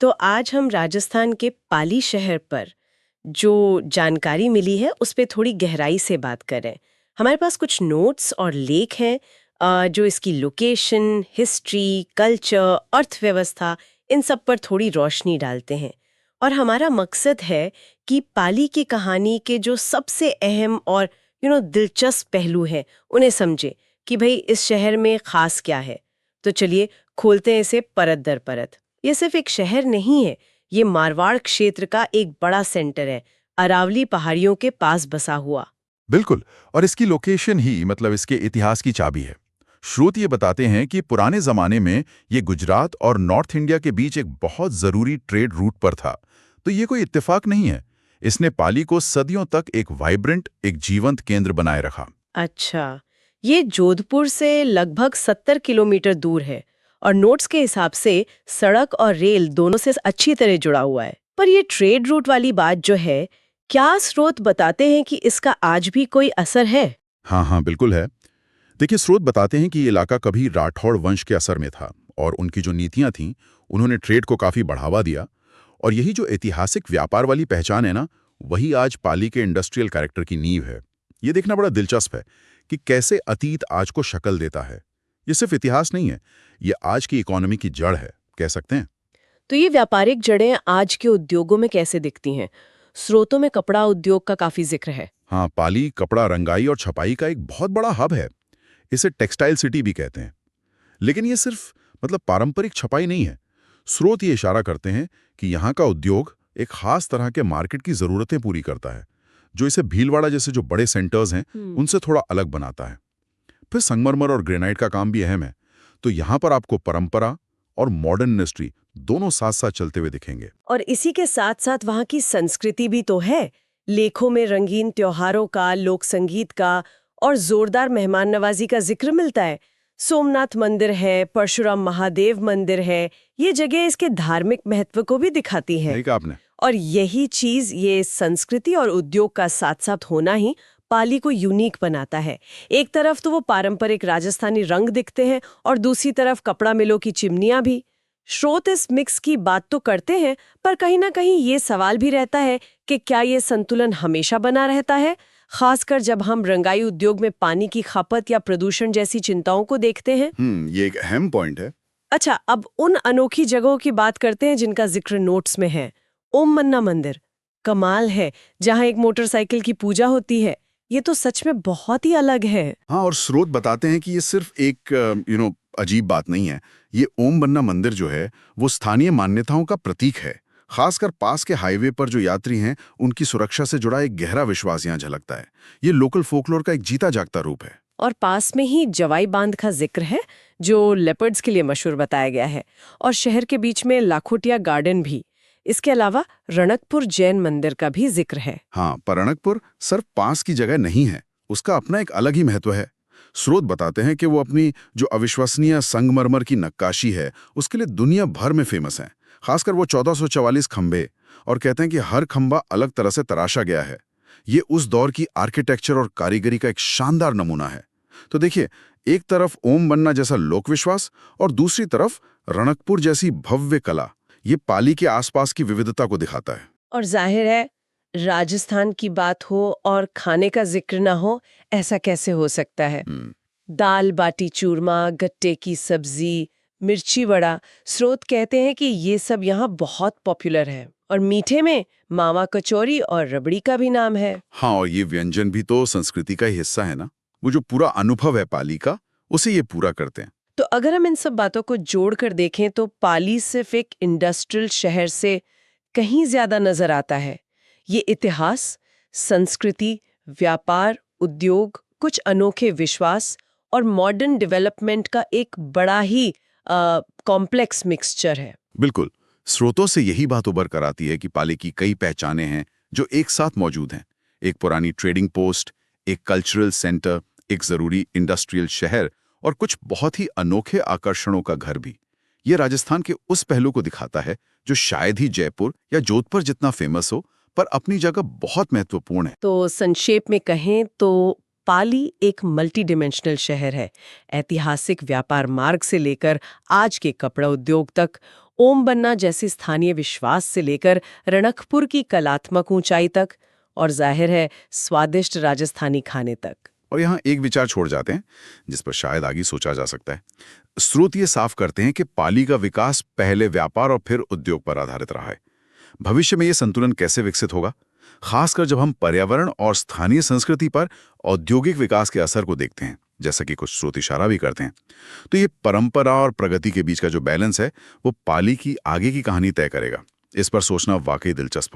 तो आज हम राजस्थान के पाली शहर पर जो जानकारी मिली है उस पे थोड़ी गहराई से बात करें। हमारे पास कुछ नोट्स और लेख हैं जो इसकी लोकेशन, हिस्ट्री, कल्चर, अर्थव्यवस्था इन सब पर थोड़ी रोशनी डालते हैं। और हमारा मकसद है कि पाली की कहानी के जो सबसे अहम और दिलचस्प पहलू हैं उन्हें समझे कि भाई इस शहर में खास क्या है। तो चलिए खोलते हैं इसे परत दर परत। ये सिर्फ एक शहर नहीं है, ये मारवाड़ क्षेत्र का एक बड़ा सेंटर है, अरावली पहाड़ियों के पास बसा हुआ। बिल्कुल। और इसकी लोकेशन ही मतलब इसके इतिहास की चाबी है। स्रोत ये बताते हैं कि पुराने जमाने में ये गुजरात और नॉर्थ इंडिया के बीच एक बहुत जरूरी ट्रेड रूट पर था। तो ये कोई इत्तेफाक नहीं है। इसने पाली को सदियों तक एक वाइब्रेंट, एक जीवंत केंद्र बनाए रखा। अच्छा, ये जोधपुर से लगभग 70 किलोमीटर दूर है और नोट्स के हिसाब से सड़क और रेल दोनों से अच्छी तरह जुड़ा हुआ है। पर ये ट्रेड रूट वाली बात जो है, क्या स्रोत बताते हैं कि इसका आज भी कोई असर है? हाँ हाँ, बिल्कुल है। देखिए, स्रोत बताते हैं कि ये इलाका कभी राठौड़ वंश के असर में था और उनकी जो नीतियां थीं, उन्होंने ट्रेड को काफी बढ़ावा दिया। और यही जो ऐतिहासिक व्यापार वाली पहचान है ना, वही आज पाली के इंडस्ट्रियल कैरेक्टर की नींव है। ये देखना बड़ा दिलचस्प है कि कैसे अतीत आज को शक्ल देता है। ये सिर्फ इतिहास नहीं है, ये आज की इकोनॉमी की जड़ है, कह सकते हैं। तो ये व्यापारिक जड़ें आज के उद्योगों में कैसे दिखती हैं? स्रोतों में कपड़ा उद्योग का काफी जिक्र है। हाँ, पाली कपड़ा, रंगाई और छपाई का एक बहुत बड़ा हब है। इसे टेक्सटाइल सिटी भी कहते हैं। लेकिन ये सिर्फ मतलब पारंपरिक छपाई नहीं है। स्रोत ये इशारा करते हैं कि यहाँ का उद्योग एक खास तरह के मार्केट की ज़रूरतें पूरी करता है, जो इसे भीलवाड़ा जैसे जो बड़े सेंटर्स हैं, उनसे थोड़ा अलग बनाता है। फिर संगमरमर और ग्रेनाइट का काम भी अहम है। तो यहाँ पर आपको परंपरा और मॉडर्न इंडस्ट्री दोनों साथ साथ चलते हुए दिखेंगे। और इसी के साथ साथ वहाँ की संस्कृति भी तो है। लेखों में रंगीन त्योहारों का, लोक संगीत का और जोरदार मेहमान नवाजी का जिक्र मिलता है। सोमनाथ मंदिर है, परशुराम महादेव मंदिर है, ये जगह इसके धार्मिक महत्व को भी दिखाती है। सही कहा आपने। और यही चीज, ये संस्कृति और उद्योग का साथ साथ होना ही पाली को यूनिक बनाता है। एक तरफ तो वो पारंपरिक राजस्थानी रंग दिखते हैं और दूसरी तरफ कपड़ा मिलों की चिमनियां भी। स्रोत इस मिक्स की बात तो करते हैं, पर कहीं ना कहीं ये सवाल भी रहता है कि क्या ये संतुलन हमेशा बना रहता है, खासकर जब हम रंगाई उद्योग में पानी की खपत या प्रदूषण जैसी चिंताओं को देखते हैं। ये एक अहम पॉइंट है। अच्छा, अब उन अनोखी जगहों की बात करते हैं जिनका जिक्र नोट्स में है। ओम मन्ना मंदिर कमाल है, जहाँ एक मोटरसाइकिल की पूजा होती है। ये तो सच में बहुत ही अलग है। हाँ, और स्रोत बताते हैं कि ये सिर्फ एक अजीब बात नहीं है। ये ओम बन्ना मंदिर जो है, वो स्थानीय मान्यताओं का प्रतीक है। खासकर पास के हाईवे पर जो यात्री हैं, उनकी सुरक्षा से जुड़ा एक गहरा विश्वास यहाँ झलकता है। ये लोकल फोकलोर का एक जीता जागता रूप है। और पास में ही जवाई बांध का जिक्र है, जो लेपर्ड्स के लिए मशहूर बताया गया है। और शहर के बीच में लाखोटिया गार्डन भी। इसके अलावा रणकपुर जैन मंदिर का भी जिक्र है। हाँ, पर रणकपुर सिर्फ पास की जगह नहीं है, उसका अपना एक अलग ही महत्व है। स्रोत बताते हैं कि वो अपनी जो अविश्वसनीय संगमरमर की नक्काशी है, उसके लिए दुनिया भर में फेमस है। खासकर वो 1444 खंभे, और कहते हैं कि हर खंभा अलग तरह से तराशा गया है। ये उस दौर की आर्किटेक्चर और कारीगरी का एक शानदार नमूना है। तो देखिए, एक तरफ ओम बनना जैसा लोक विश्वास और दूसरी तरफ रणकपुर जैसी भव्य कला, ये पाली के आसपास की विविधता को दिखाता है। और जाहिर है, राजस्थान की बात हो और खाने का जिक्र ना हो, ऐसा कैसे हो सकता है। दाल बाटी चूरमा, गट्टे की सब्जी, मिर्ची वड़ा, स्रोत कहते हैं कि ये सब यहाँ बहुत पॉपुलर है। और मीठे में मावा कचौरी और रबड़ी का भी नाम है। हाँ, और ये व्यंजन भी तो संस्कृति का ही हिस्सा है ना। वो जो पूरा अनुभव है पाली का, उसे ये पूरा करते हैं। तो अगर हम इन सब बातों को जोड़कर देखें तो पाली सिर्फ एक इंडस्ट्रियल शहर से कहीं ज्यादा नजर आता है। ये इतिहास, संस्कृति, व्यापार, उद्योग, कुछ अनोखे विश्वास और मॉडर्न डेवलपमेंट का एक बड़ा ही कॉम्प्लेक्स मिक्सचर है। बिल्कुल। स्रोतों से यही बात उभर कर आती है कि पाली की कई पहचानें हैं जो एक साथ मौजूद हैं। एक पुरानी ट्रेडिंग पोस्ट, एक कल्चरल सेंटर, एक जरूरी इंडस्ट्रियल शहर और कुछ बहुत ही अनोखे आकर्षणों का घर भी। ये राजस्थान के उस पहलू को दिखाता है जो शायद ही जयपुर या जोधपुर जितना फेमस हो, पर अपनी जगह बहुत महत्वपूर्ण है। तो संक्षेप में कहें तो पाली एक मल्टी डिमेंशनल शहर है। ऐतिहासिक व्यापार मार्ग से लेकर आज के कपड़ा उद्योग तक ओम बन्ना जैसी स्थानीय विश्वास से लेकर रणकपुर की कलात्मक ऊंचाई तक, और जाहिर है स्वादिष्ट राजस्थानी खाने तक। और यहाँ एक विचार छोड़ जाते हैं जिस पर शायद आगे सोचा जा सकता है। स्रोत ये साफ करते हैं कि पाली का विकास पहले व्यापार और फिर उद्योग पर आधारित रहा है। भविष्य में ये संतुलन कैसे विकसित होगा, खासकर जब हम पर्यावरण और स्थानीय संस्कृति पर औद्योगिक विकास के असर को देखते हैं, जैसा कि कुछ स्रोत इशारा भी करते हैं। तो ये परंपरा और प्रगति के बीच का जो बैलेंस है वो पाली की आगे की कहानी तय करेगा। इस पर सोचना वाकई दिलचस्प होगा।